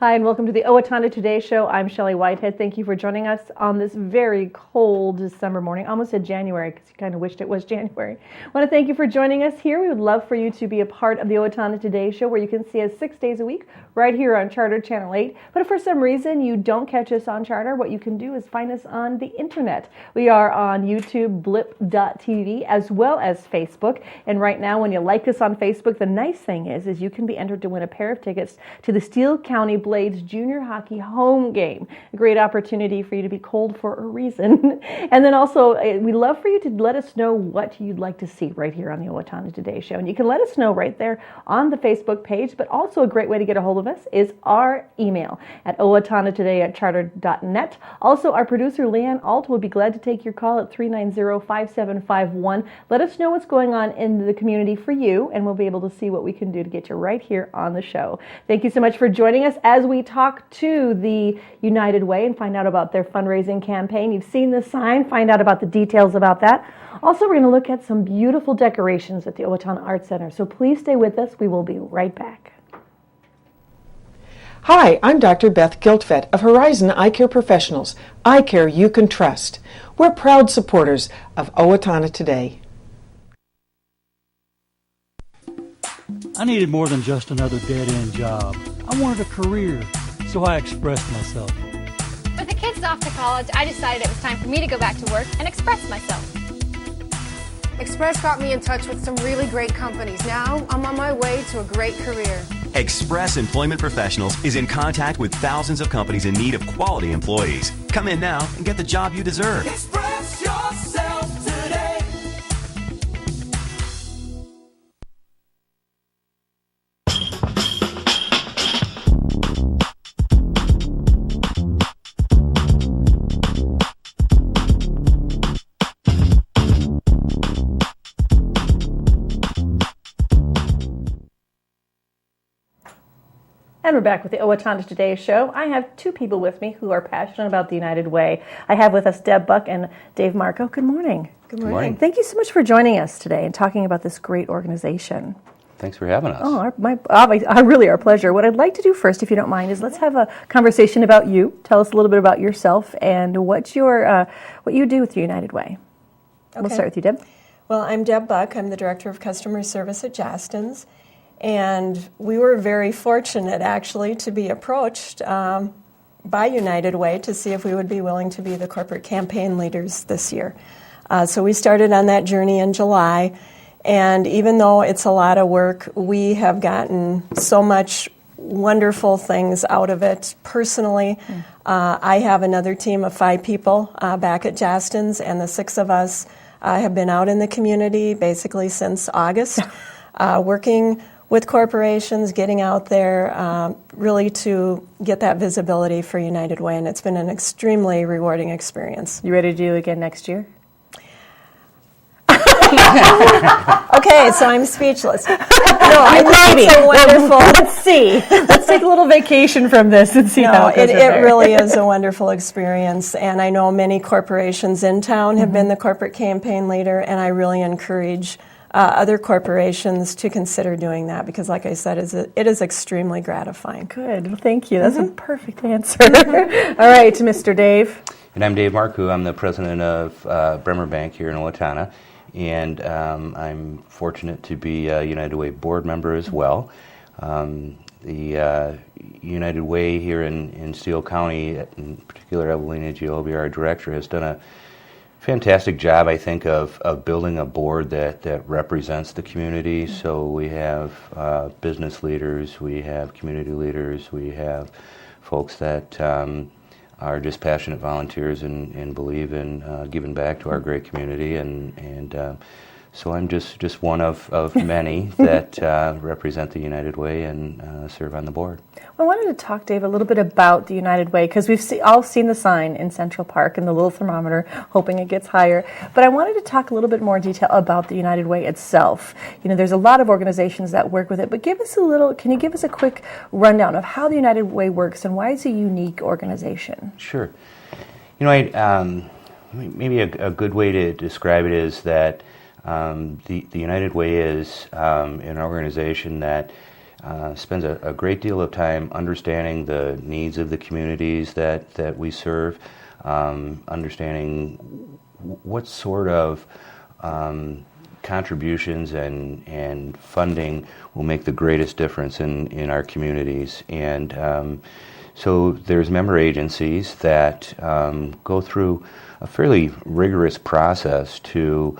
Hi, and welcome to the Owatonna Today Show. I'm Shelley Whitehead. Thank you for joining us on this very cold December morning. I almost said January because you kind of wished it was January. I want to thank you for joining us here. We would love for you to be a part of the Owatonna Today Show, where you can see us 6 days a week right here on Charter Channel 8. But if for some reason you don't catch us on Charter, what you can do is find us on the internet. We are on YouTube, blip.tv, as well as Facebook. And right now, when you like us on Facebook, the nice thing is you can be entered to win a pair of tickets to the Steele County Blades Junior Hockey home game. A great opportunity for you to be cold for a reason. And then also, we love for you to let us know what you'd like to see right here on the Owatonna Today Show. And you can let us know right there on the Facebook page, but also a great way to get a hold of us is our email at owatonnatoday@charter.net. Also, our producer, Leanne Alt, will be glad to take your call at 390-5751. Let us know what's going on in the community for you, and we'll be able to see what we can do to get you right here on the show. Thank you so much for joining us as we talk to the United Way and find out about their fundraising campaign. You've seen the sign, find out about the details about that. Also, we're going to look at some beautiful decorations at the Owatonna Arts Center, so please stay with us. We will be right back. Hi, I'm Dr. Beth Giltfett of Horizon Eye Care Professionals, eye care you can trust. We're proud supporters of Owatonna Today. I needed more than just another dead-end job. I wanted a career, so I expressed myself. With the kids off to college, I decided it was time for me to go back to work and express myself. Express got me in touch with some really great companies. Now I'm on my way to a great career. Express Employment Professionals is in contact with thousands of companies in need of quality employees. Come in now and get the job you deserve. Express yourself today. And we're back with the Owatonna Today Show. I have two people with me who are passionate about the United Way. I have with us Deb Buck and Dave Marcoux. Good morning. Good morning. Thank you so much for joining us today and talking about this great organization. Thanks for having us. Oh, really our pleasure. What I'd like to do first, if you don't mind, is let's have a conversation about you. Tell us a little bit about yourself and what you do with the United Way. Okay. We'll start with you, Deb. Well, I'm Deb Buck. I'm the Director of Customer Service at Jostens. And we were very fortunate, actually, to be approached by United Way to see if we would be willing to be the corporate campaign leaders this year. So we started on that journey in July. And even though it's a lot of work, we have gotten so much wonderful things out of it personally. I have another team of 5 people back at Jostens, and the 6 of us have been out in the community basically since August, working with corporations, getting out there really to get that visibility for United Way, and it's been an extremely rewarding experience. You ready to do it again next year? Okay, so I'm speechless. No, I think it's a wonderful. Let's see. Let's take a little vacation from this and see how it goes. It really is a wonderful experience, and I know many corporations in town have been the corporate campaign leader, and I really encourage other corporations to consider doing that because, like I said, it is extremely gratifying. Good. Well, thank you. That's a perfect answer. All right, Mr. Dave. And I'm Dave Marcoux. I'm the president of Bremer Bank here in Owatonna, and I'm fortunate to be a United Way board member as well. The United Way here in Steele County, in particular Evelina Giobbi, our director, has done a fantastic job, I think, of building a board that represents the community. So we have business leaders, we have community leaders, we have folks that are just passionate volunteers and believe in giving back to our great community. And so I'm just one of many that represent the United Way and serve on the board. Well, I wanted to talk, Dave, a little bit about the United Way, because we've all seen the sign in Central Park and the little thermometer, hoping it gets higher. But I wanted to talk a little bit more in detail about the United Way itself. You know, there's a lot of organizations that work with it, but can you give us a quick rundown of how the United Way works and why it's a unique organization? Sure. You know, maybe a good way to describe it is that the United Way is an organization that spends a great deal of time understanding the needs of the communities that we serve, understanding what sort of contributions and funding will make the greatest difference in our communities. And so there's member agencies that go through a fairly rigorous process to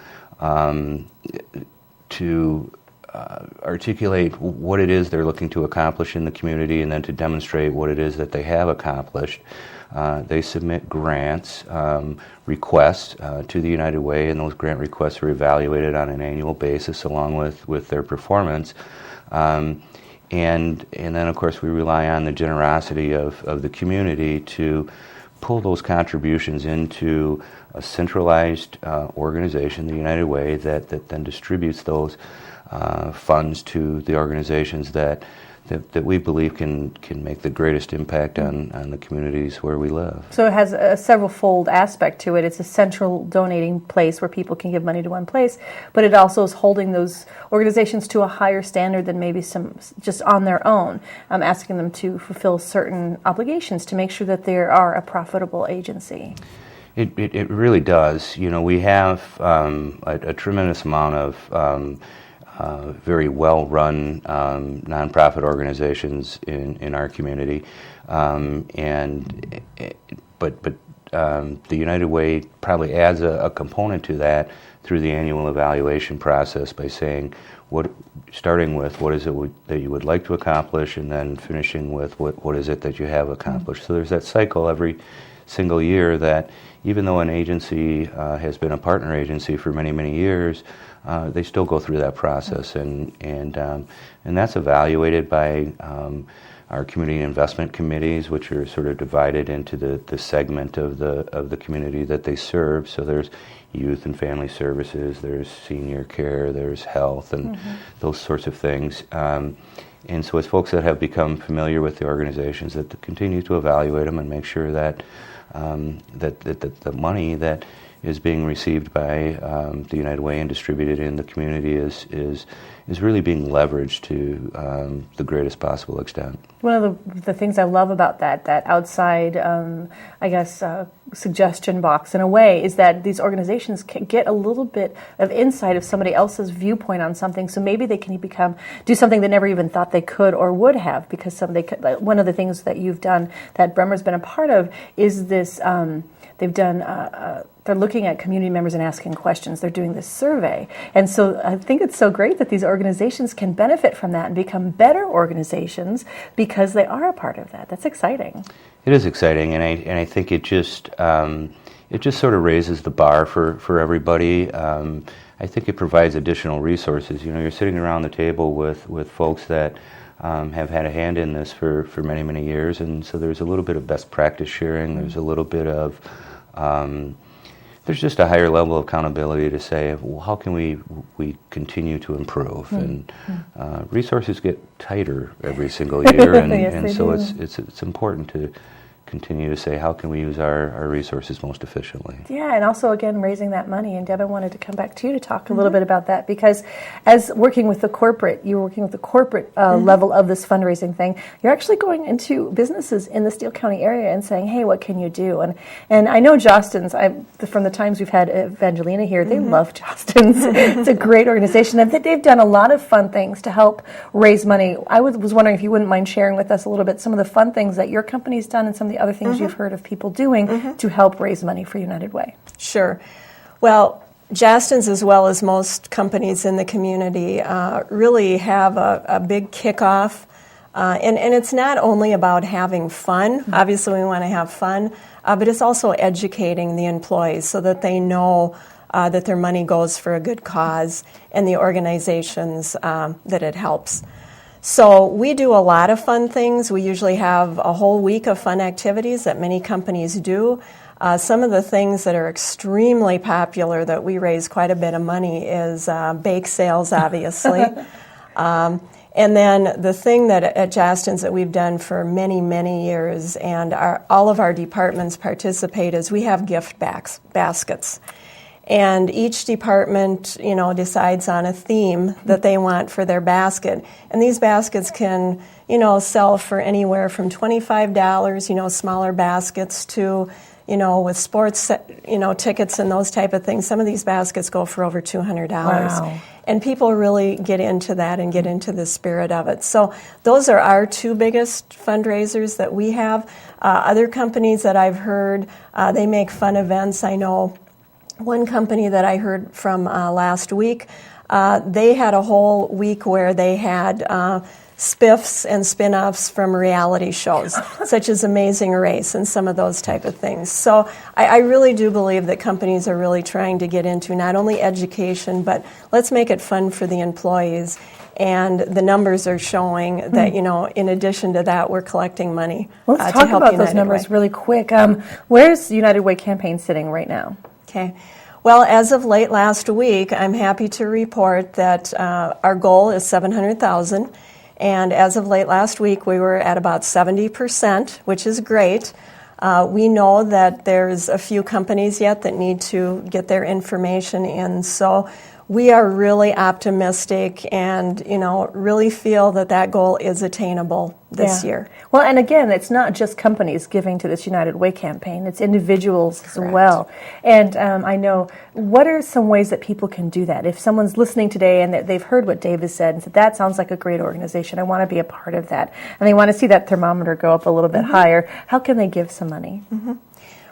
articulate what it is they're looking to accomplish in the community, and then to demonstrate what it is that they have accomplished. They submit grants, requests to the United Way, and those grant requests are evaluated on an annual basis along with their performance. And then, of course, we rely on the generosity of the community to pull those contributions into a centralized organization, the United Way, that then distributes those funds to the organizations that we believe can make the greatest impact on the communities where we live. So it has a several-fold aspect to it. It's a central donating place where people can give money to one place, but it also is holding those organizations to a higher standard than maybe some just on their own, asking them to fulfill certain obligations to make sure that they are a profitable agency. It really does. You know, we have a tremendous amount of very well-run nonprofit organizations in our community, but the United Way probably adds a component to that through the annual evaluation process by saying, starting with what is it that you would like to accomplish, and then finishing with what is it that you have accomplished. So there's that cycle every single year that even though an agency has been a partner agency for many, many years, they still go through that process, and that's evaluated by our community investment committees, which are sort of divided into the segment of the community that they serve. So there's youth and family services, there's senior care, there's health, and those sorts of things. And so it's folks that have become familiar with the organizations that continue to evaluate them and make sure that that the money that is being received by the United Way and distributed in the community is really being leveraged to the greatest possible extent. One of the things I love about that outside, suggestion box in a way, is that these organizations can get a little bit of insight of somebody else's viewpoint on something, so maybe they can do something they never even thought they could or would have, because one of the things that you've done that Bremer's been a part of is this, they've done they're looking at community members and asking questions. They're doing this survey. And so I think it's so great that these organizations can benefit from that and become better organizations because they are a part of that. That's exciting. It is exciting, and I think it just sort of raises the bar for everybody. I think it provides additional resources. You know, you're sitting around the table with folks that have had a hand in this for many, many years, and so there's a little bit of best practice sharing. There's a little bit of there's just a higher level of accountability to say, well, how can we continue to improve? And resources get tighter every single year, and, yes, and so it's important to continue to say, how can we use our resources most efficiently? Yeah, and also, again, raising that money. And Deb, I wanted to come back to you to talk a little bit about that, because as working with the corporate, level of this fundraising thing, you're actually going into businesses in the Steele County area and saying, hey, what can you do? And I know Jostens, from the times we've had Evangelina here, they love Jostens. It's a great organization, and they've done a lot of fun things to help raise money. I was wondering if you wouldn't mind sharing with us a little bit some of the fun things that your company's done and some of the other things you've heard of people doing to help raise money for United Way. Sure. Well, Jostens, as well as most companies in the community, really have a big kickoff. And it's not only about having fun. Obviously, we want to have fun, but it's also educating the employees so that they know that their money goes for a good cause and the organizations that it helps. So we do a lot of fun things. We usually have a whole week of fun activities that many companies do. Some of the things that are extremely popular that we raise quite a bit of money is bake sales, obviously. And then the thing that at Jostens that we've done for many, many years, and all of our departments participate, is we have gift baskets. And each department, decides on a theme that they want for their basket. And these baskets can, sell for anywhere from $25, smaller baskets, to, with sports, tickets and those type of things. Some of these baskets go for over $200. Wow. And people really get into that and get into the spirit of it. So those are our two biggest fundraisers that we have. Other companies that I've heard, they make fun events. I know one company that I heard from last week, they had a whole week where they had spiffs and spin-offs from reality shows, such as Amazing Race and some of those type of things. So I really do believe that companies are really trying to get into not only education, but let's make it fun for the employees. And the numbers are showing that, in addition to that, we're collecting money Let's to talk help about United those numbers Way. really quick. Where's United Way campaign sitting right now? Okay. Well, as of late last week, I'm happy to report that our goal is $700,000. And as of late last week, we were at about 70%, which is great. We know that there's a few companies yet that need to get their information in. So we are really optimistic and, really feel that goal is attainable this year. Well, and again, it's not just companies giving to this United Way campaign. It's individuals as well. And I know, what are some ways that people can do that? If someone's listening today and they've heard what Dave has said and said, that sounds like a great organization, I want to be a part of that, and they want to see that thermometer go up a little bit higher, how can they give some money?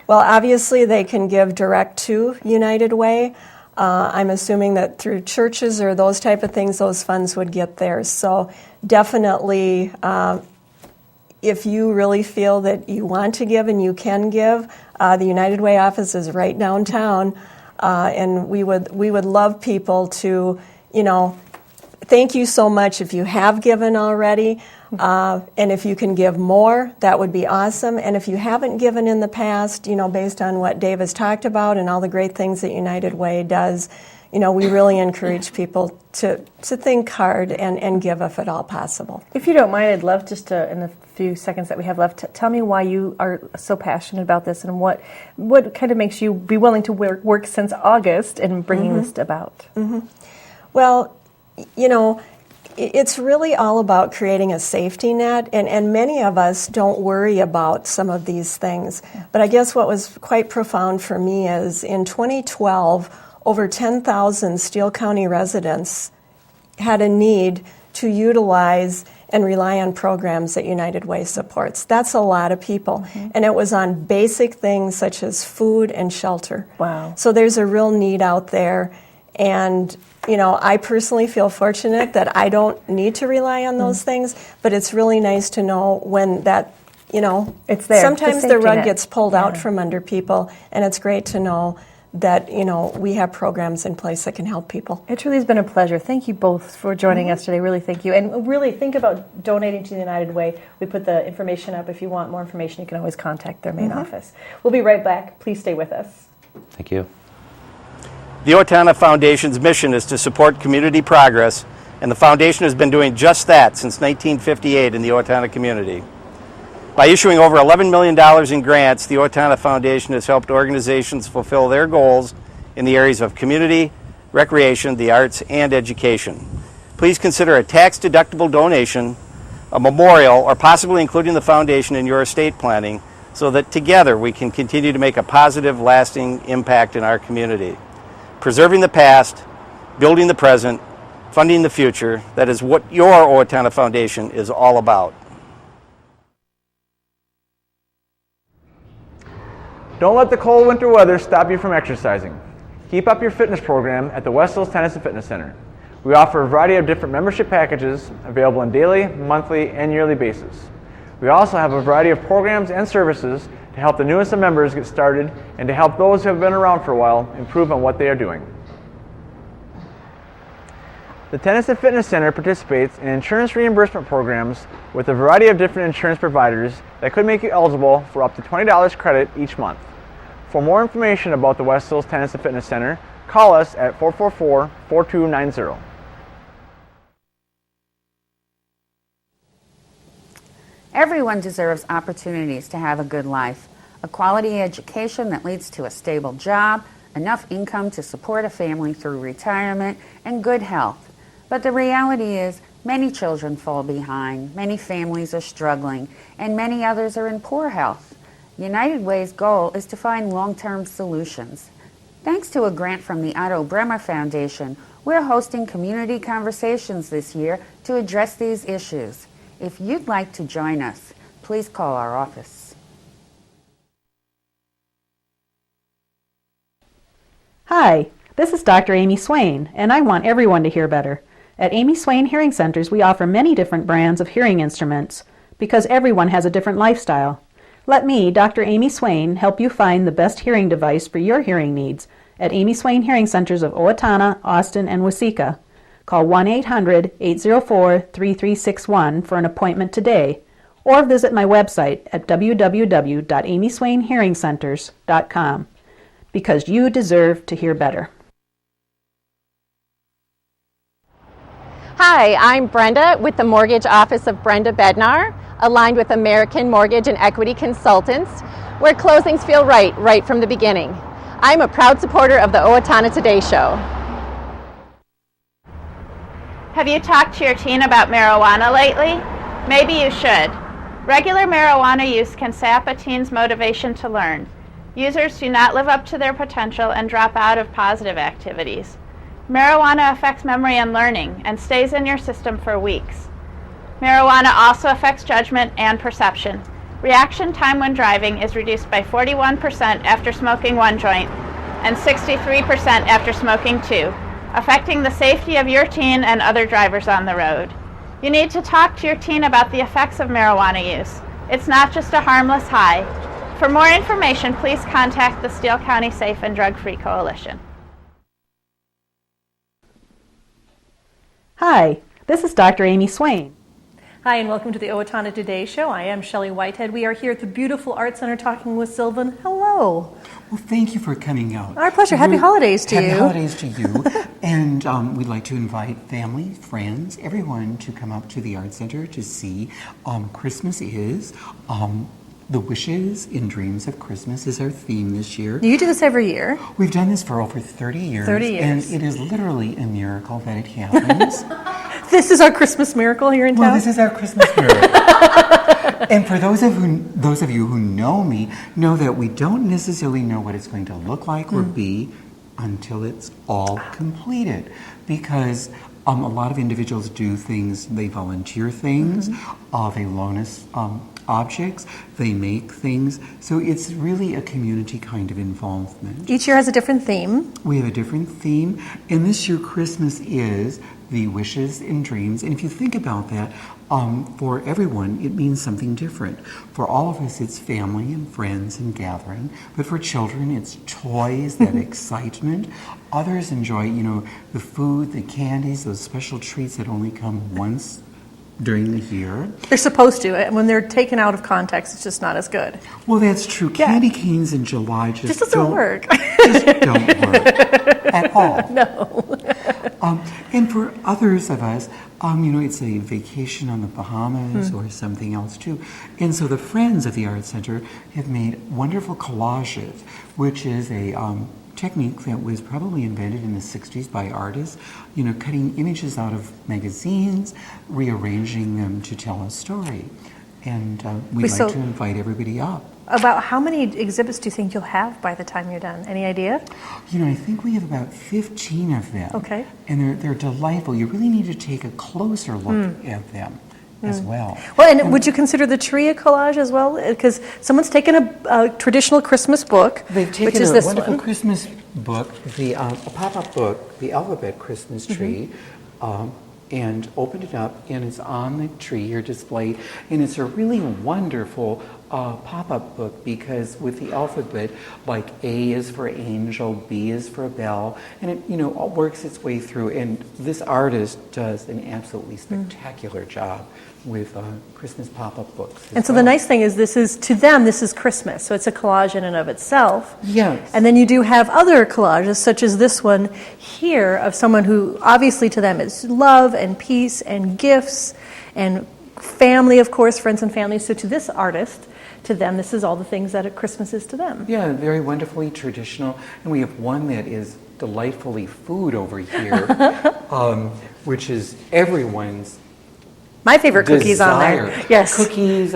Well, obviously, they can give direct to United Way. I'm assuming that through churches or those type of things, those funds would get there. So definitely, if you really feel that you want to give and you can give, the United Way office is right downtown, and we would love people to, thank you so much if you have given already. And if you can give more, that would be awesome. And if you haven't given in the past, based on what Dave has talked about and all the great things that United Way does, we really encourage people to think hard and give if at all possible. If you don't mind, I'd love just to, in the few seconds that we have left, tell me why you are so passionate about this and what kind of makes you be willing to work since August in bringing this about. Well, it's really all about creating a safety net, and many of us don't worry about some of these things. But I guess what was quite profound for me is in 2012, over 10,000 Steele County residents had a need to utilize and rely on programs that United Way supports. That's a lot of people. And it was on basic things such as food and shelter. Wow. So there's a real need out there. And I personally feel fortunate that I don't need to rely on those things, but it's really nice to know when that, it's there. Sometimes the rug gets pulled out from under people, and it's great to know that, we have programs in place that can help people. It truly has been a pleasure. Thank you both for joining us today. Really, thank you. And really think about donating to the United Way. We put the information up. If you want more information, you can always contact their main office. We'll be right back. Please stay with us. Thank you. The Owatonna Foundation's mission is to support community progress, and the Foundation has been doing just that since 1958 in the Owatonna community. By issuing over $11 million in grants, the Owatonna Foundation has helped organizations fulfill their goals in the areas of community, recreation, the arts, and education. Please consider a tax-deductible donation, a memorial, or possibly including the Foundation in your estate planning so that together we can continue to make a positive, lasting impact in our community. Preserving the past, building the present, funding the future, that is what your Owatonna Foundation is all about. Don't let the cold winter weather stop you from exercising. Keep up your fitness program at the West Hills Tennis and Fitness Center. We offer a variety of different membership packages available on daily, monthly, and yearly basis. We also have a variety of programs and services to help the newest of members get started and to help those who have been around for a while improve on what they are doing. The Tennis and Fitness Center participates in insurance reimbursement programs with a variety of different insurance providers that could make you eligible for up to $20 credit each month. For more information about the West Hills Tennis and Fitness Center, call us at 444-4290. Everyone deserves opportunities to have a good life, a quality education that leads to a stable job, enough income to support a family through retirement, and good health. But the reality is, many children fall behind, many families are struggling, and many others are in poor health. United Way's goal is to find long-term solutions. Thanks to a grant from the Otto Bremer Foundation, we're hosting community conversations this year to address these issues. If you'd like to join us, please call our office. Hi, this is Dr. Amy Swain, and I want everyone to hear better. At Amy Swain Hearing Centers, we offer many different brands of hearing instruments because everyone has a different lifestyle. Let me, Dr. Amy Swain, help you find the best hearing device for your hearing needs at Amy Swain Hearing Centers of Owatonna, Austin, and Waseca. Call 1-800-804-3361 for an appointment today, or visit my website at www.amyswainhearingcenters.com, because you deserve to hear better. Hi, I'm Brenda with the Mortgage Office of Brenda Bednar, aligned with American Mortgage and Equity Consultants, where closings feel right from the beginning. I'm a proud supporter of the Owatonna Today Show. Have you talked to your teen about marijuana lately? Maybe you should. Regular marijuana use can sap a teen's motivation to learn. Users do not live up to their potential and drop out of positive activities. Marijuana affects memory and learning and stays in your system for weeks. Marijuana also affects judgment and perception. Reaction time when driving is reduced by 41% after smoking 1 joint and 63% after smoking 2. Affecting the safety of your teen and other drivers on the road. You need to talk to your teen about the effects of marijuana use. It's not just a harmless high. For more information, please contact the Steele County Safe and Drug-Free Coalition. Hi, this is Dr. Amy Swain. Hi, and welcome to the Owatonna Today Show. I am Shelley Whitehead. We are here at the beautiful Arts Center talking with Silvan. Hello. Well, thank you for coming out. Our pleasure. Happy holidays to you. Happy holidays to you. And we'd like to invite family, friends, everyone to come up to the Arts Center to see Christmas is. The Wishes in Dreams of Christmas is our theme this year. You do this every year. We've done this for over 30 years. 30 years. And it is literally a miracle that it happens. This is our Christmas miracle here in town? Well, this is our Christmas miracle. And for those of you who know me, know that we don't necessarily know what it's going to look like or be until it's all completed. Because a lot of individuals do things, they volunteer things, they loan us objects, they make things. So it's really a community kind of involvement. Each year has a different theme. We have a different theme. And this year Christmas is the wishes and dreams. And if you think about that, for everyone, it means something different. For all of us, it's family and friends and gathering. But for children, it's toys, that excitement. Others enjoy, the food, the candies, those special treats that only come once during the year. They're supposed to. When they're taken out of context, it's just not as good. Well, that's true. Candy canes in July just doesn't work. Just don't work at all. No. And for others of us, it's a vacation on the Bahamas or something else too. And so the Friends of the Arts Center have made wonderful collages, which is a technique that was probably invented in the 60s by artists, cutting images out of magazines, rearranging them to tell a story. And we'd like to invite everybody up. About how many exhibits do you think you'll have by the time you're done? Any idea? I think we have about 15 of them. Okay. And they're delightful. You really need to take a closer look at them as well. Well, and would you consider the tree a collage as well? Because someone's taken a traditional Christmas book, They've taken which is this wonderful one. Christmas book, a pop-up book, the Alphabet Christmas Tree, and opened it up, and it's on the tree here displayed. And it's a really wonderful pop-up book because with the alphabet, like A is for angel, B is for bell, and it works its way through. And this artist does an absolutely spectacular job with Christmas pop-up books. And so the nice thing is this is Christmas, so it's a collage in and of itself. Yes. And then you do have other collages, such as this one here, of someone who obviously to them is love and peace and gifts and family, of course, friends and family. So to this artist, to them, this is all the things that Christmas is to them. Yeah, very wonderfully traditional. And we have one that is delightfully food over here, which is everyone's my favorite cookies desire. On there. Yes. Cookies,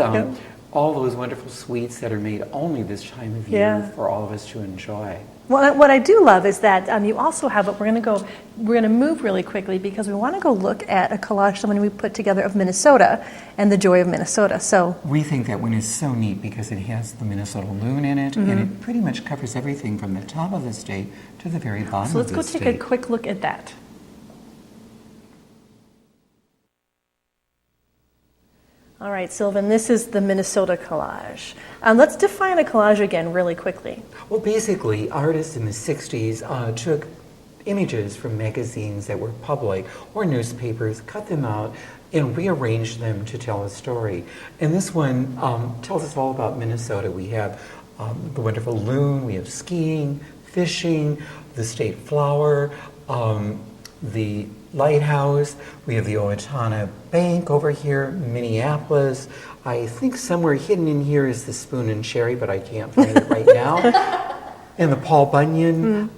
all those wonderful sweets that are made only this time of year for all of us to enjoy. Well, what I do love is that you also have it. We're going to move really quickly because we want to go look at a collage something we put together of Minnesota and the joy of Minnesota. So we think that one is so neat because it has the Minnesota loon in it, and it pretty much covers everything from the top of the state to the very bottom so of the state. let's go take a quick look at that. All right, Silvan, this is the Minnesota collage. Let's define a collage again really quickly. Well, basically, artists in the 60s took images from magazines that were public or newspapers, cut them out, and rearranged them to tell a story. And this one tells us all about Minnesota. We have the wonderful loon, we have skiing, fishing, the state flower, the lighthouse, we have the Owatonna Bank over here, Minneapolis. I think somewhere hidden in here is the Spoon and Cherry, but I can't find it right now. And the Paul Bunyan,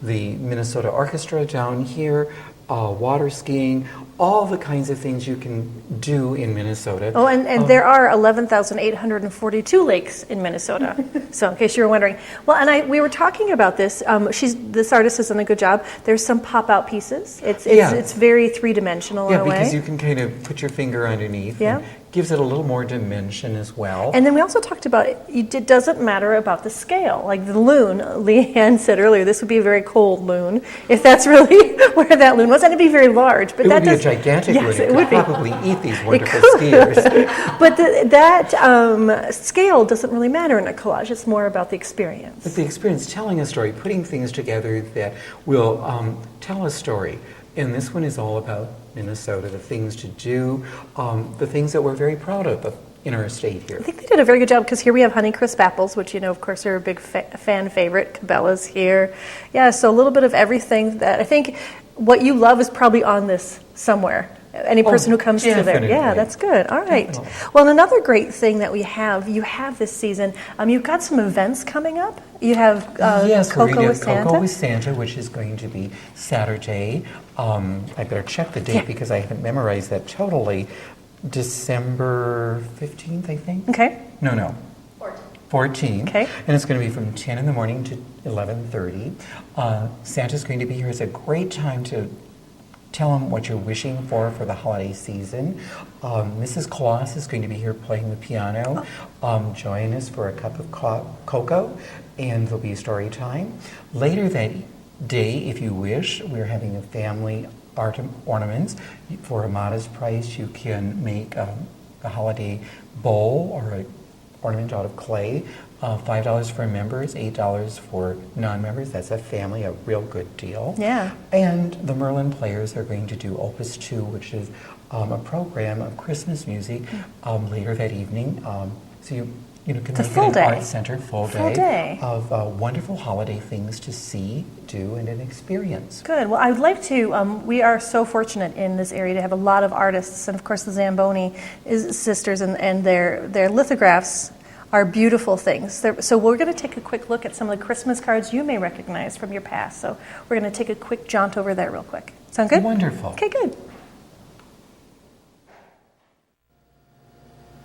the Minnesota Orchestra down here, water skiing, all the kinds of things you can do in Minnesota. Oh, and there are 11,842 lakes in Minnesota. So in case you were wondering. Well, and we were talking about this. This artist has done a good job. There's some pop-out pieces. It's very three-dimensional in a way. Yeah, because you can kind of put your finger underneath. Yeah. Gives it a little more dimension as well. And then we also talked about it doesn't matter about the scale. Like the loon, Leanne said earlier, this would be a very cold loon, if that's really where that loon was. And it'd be very large. But it would be a gigantic loon. It would probably eat these wonderful skiers. But that scale doesn't really matter in a collage. It's more about the experience. But the experience, telling a story, putting things together that will tell a story. And this one is all about Minnesota, the things to do, the things that we're very proud of in our state here. I think they did a very good job because here we have Honeycrisp apples, which, of course, are a big fan favorite. Cabela's here. Yeah, so a little bit of everything that I think what you love is probably on this somewhere. Any person who comes through there. Yeah, that's good. All right. Definitely. Well, and another great thing that you have this season, you've got some events coming up. You have Cocoa with Santa. Cocoa with Santa, which is going to be Saturday. I better check the date because I haven't memorized that totally. December 15th, I think. Okay. No. 14. Okay. And it's going to be from 10 in the morning to 11:30. Santa's going to be here. It's a great time to tell them what you're wishing for the holiday season. Mrs. Claus is going to be here playing the piano. Join us for a cup of cocoa, and there'll be a story time. Later that day, if you wish, we're having a family art ornaments. For a modest price, you can make a holiday bowl or an ornament out of clay. $5 for members, $8 for non-members. That's a family, a real good deal. Yeah. And the Merlin Players are going to do Opus 2, which is a program of Christmas music later that evening. So you can make it an art center, full day of wonderful holiday things to see, do, and an experience. Good. Well, I would like to, we are so fortunate in this area to have a lot of artists, and of course the Zamboni sisters and their lithographs are beautiful things. So we're going to take a quick look at some of the Christmas cards you may recognize from your past. So we're going to take a quick jaunt over there real quick. Sound good? Wonderful. Okay, good.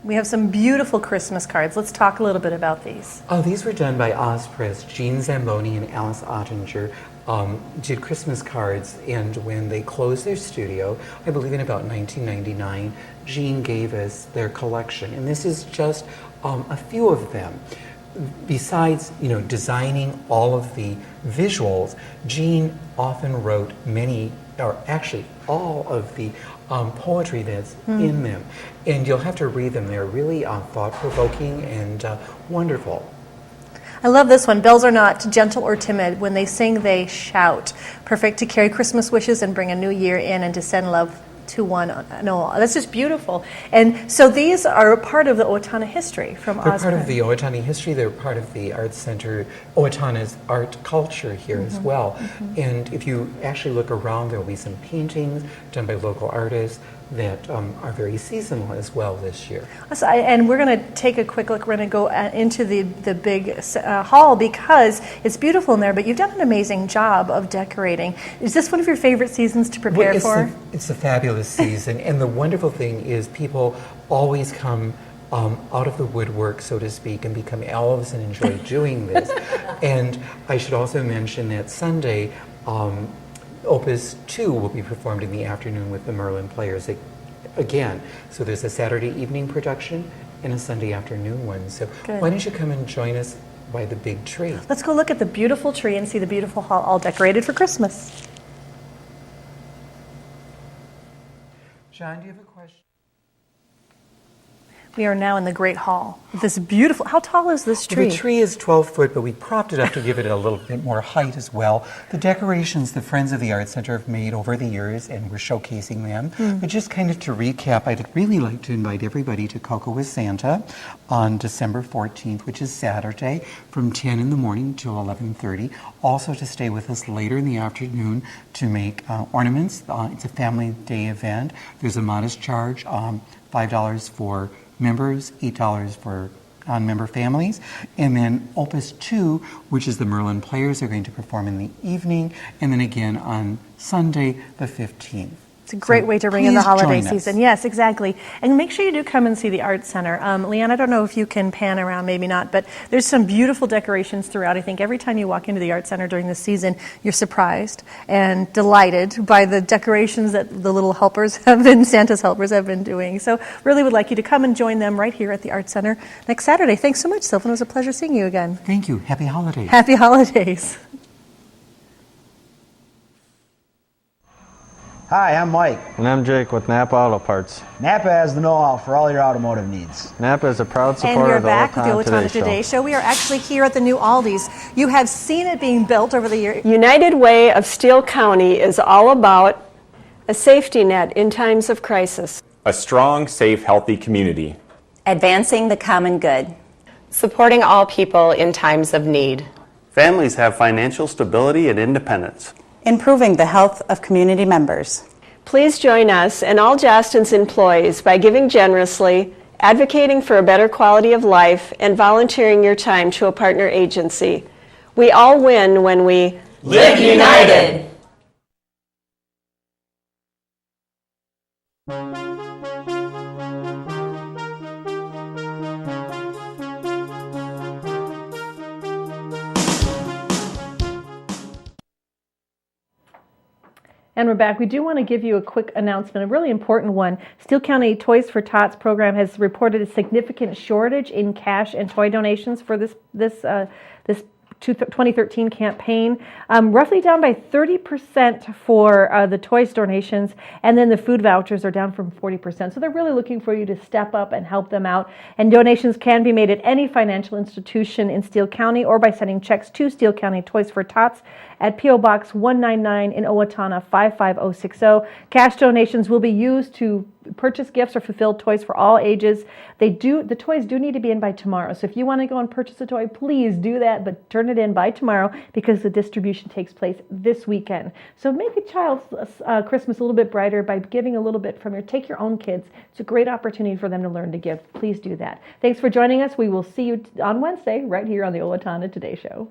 We have some beautiful Christmas cards. Let's talk a little bit about these. These were done by Ozpress. Jean Zamboni and Alice Ottinger did Christmas cards, and when they closed their studio, I believe in about 1999, Jean gave us their collection. And this is just a few of them. Besides, designing all of the visuals, Jean often wrote many, or actually all of the poetry that's in them. And you'll have to read them. They're really thought-provoking and wonderful. I love this one. Bells are not gentle or timid. When they sing, they shout. Perfect to carry Christmas wishes and bring a new year in and to send love 2-1. No, that's just beautiful. And so these are a part of the Owatonna history from They're Osborne. part of the Owatonna history. They're part of the Arts Center, Owatonna's art culture here as well. And if you actually look around, there will be some paintings done by local artists that are very seasonal as well this year. And we're going to take a quick look. We're going to go into the big hall because it's beautiful in there, but you've done an amazing job of decorating. Is this one of your favorite seasons to prepare for? It's a fabulous season, and the wonderful thing is people always come out of the woodwork, so to speak, and become elves and enjoy doing this. And I should also mention that Sunday, Opus 2 will be performed in the afternoon with the Merlin Players again. So there's a Saturday evening production and a Sunday afternoon one. So why don't you come and join us by the big tree? Let's go look at the beautiful tree and see the beautiful hall all decorated for Christmas. John, do you have a question? We are now in the Great Hall. This beautiful, how tall is this tree? The tree is 12 foot, but we propped it up to give it a little bit more height as well. The decorations the Friends of the Arts Center have made over the years, and we're showcasing them. But just kind of to recap, I'd really like to invite everybody to Cocoa with Santa on December 14th, which is Saturday, from 10 in the morning till 11:30. Also to stay with us later in the afternoon to make ornaments. It's a family day event. There's a modest charge, $5 for members, $8 for non-member families. And then Opus 2, which is the Merlin Players, are going to perform in the evening, and then again on Sunday the 15th. It's a great way to ring in the holiday season. Yes, exactly. And make sure you do come and see the Arts Center. Leanne, I don't know if you can pan around, maybe not, but there's some beautiful decorations throughout. I think every time you walk into the Arts Center during this season, you're surprised and delighted by the decorations that the little helpers have been, Santa's helpers have been doing. So really would like you to come and join them right here at the Arts Center next Saturday. Thanks so much, Silvan. It was a pleasure seeing you again. Thank you. Happy holidays. Happy holidays. Hi, I'm Mike. And I'm Jake with Napa Auto Parts. Napa has the know-how for all your automotive needs. Napa is a proud supporter and we're of the back with the Owatonna Today Show. We are actually here at the new Aldi's. You have seen it being built over the years. United Way of Steele County is all about a safety net in times of crisis. A strong, safe, healthy community. Advancing the common good. Supporting all people in times of need. Families have financial stability and independence. Improving the health of community members. Please join us and all Jostens employees by giving generously, advocating for a better quality of life, and volunteering your time to a partner agency. We all win when we live united. And we're back. We do want to give you a quick announcement, a really important one. Steele County Toys for Tots program has reported a significant shortage in cash and toy donations for this 2013 campaign, roughly down by 30% for the toys donations, and then the food vouchers are down from 40%. So they're really looking for you to step up and help them out. And donations can be made at any financial institution in Steele County or by sending checks to Steele County Toys for Tots at P.O. Box 199 in Owatonna 55060. Cash donations will be used to purchase gifts or fulfill toys for all ages. The toys do need to be in by tomorrow. So if you want to go and purchase a toy, please do that, but turn it in by tomorrow because the distribution takes place this weekend. So make a child's Christmas a little bit brighter by giving a little bit take your own kids. It's a great opportunity for them to learn to give. Please do that. Thanks for joining us. We will see you on Wednesday right here on the Owatonna Today Show.